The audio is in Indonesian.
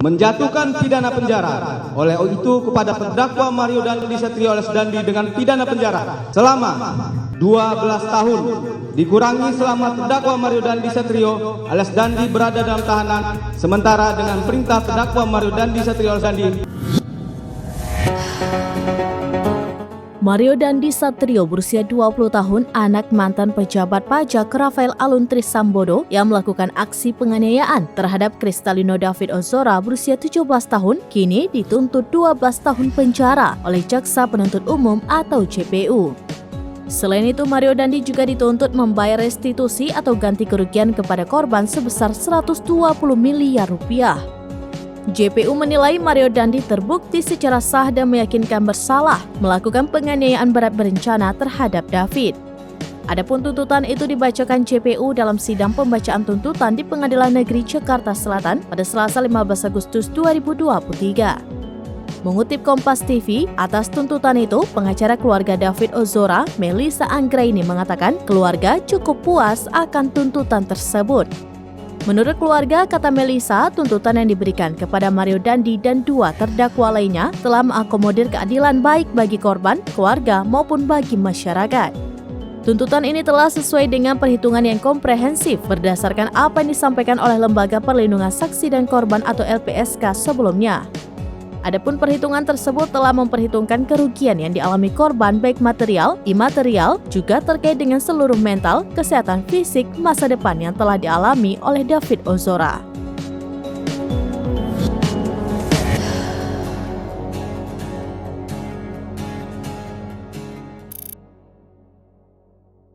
menjatuhkan pidana penjara. Oleh itu kepada terdakwa Mario Dandi Satrio alias Dandi dengan pidana penjara selama 12 tahun dikurangi selama terdakwa Mario Dandi Satrio alias Dandi berada dalam tahanan, sementara dengan perintah terdakwa Mario Dandi Satrio alias Dandi. Mario Dandi Satrio berusia 20 tahun, anak mantan pejabat pajak Rafael Alun Trisambodo yang melakukan aksi penganiayaan terhadap Kristalino David Ozora berusia 17 tahun, kini dituntut 12 tahun penjara oleh Jaksa Penuntut Umum atau JPU. Selain itu, Mario Dandi juga dituntut membayar restitusi atau ganti kerugian kepada korban sebesar 120 miliar rupiah. JPU menilai Mario Dandi terbukti secara sah dan meyakinkan bersalah melakukan penganiayaan berat berencana terhadap David. Adapun tuntutan itu dibacakan JPU dalam sidang pembacaan tuntutan di Pengadilan Negeri Jakarta Selatan pada Selasa 15 Agustus 2023. Mengutip Kompas TV, atas tuntutan itu, pengacara keluarga David Ozora, Melissa Anggraini mengatakan keluarga cukup puas akan tuntutan tersebut. Menurut keluarga, kata Melissa, tuntutan yang diberikan kepada Mario Dandi dan dua terdakwa lainnya telah mengakomodir keadilan baik bagi korban, keluarga, maupun bagi masyarakat. Tuntutan ini telah sesuai dengan perhitungan yang komprehensif berdasarkan apa yang disampaikan oleh Lembaga Perlindungan Saksi dan Korban atau LPSK sebelumnya. Adapun perhitungan tersebut telah memperhitungkan kerugian yang dialami korban baik material, imaterial, juga terkait dengan seluruh mental, kesehatan fisik, masa depan yang telah dialami oleh David Ozora.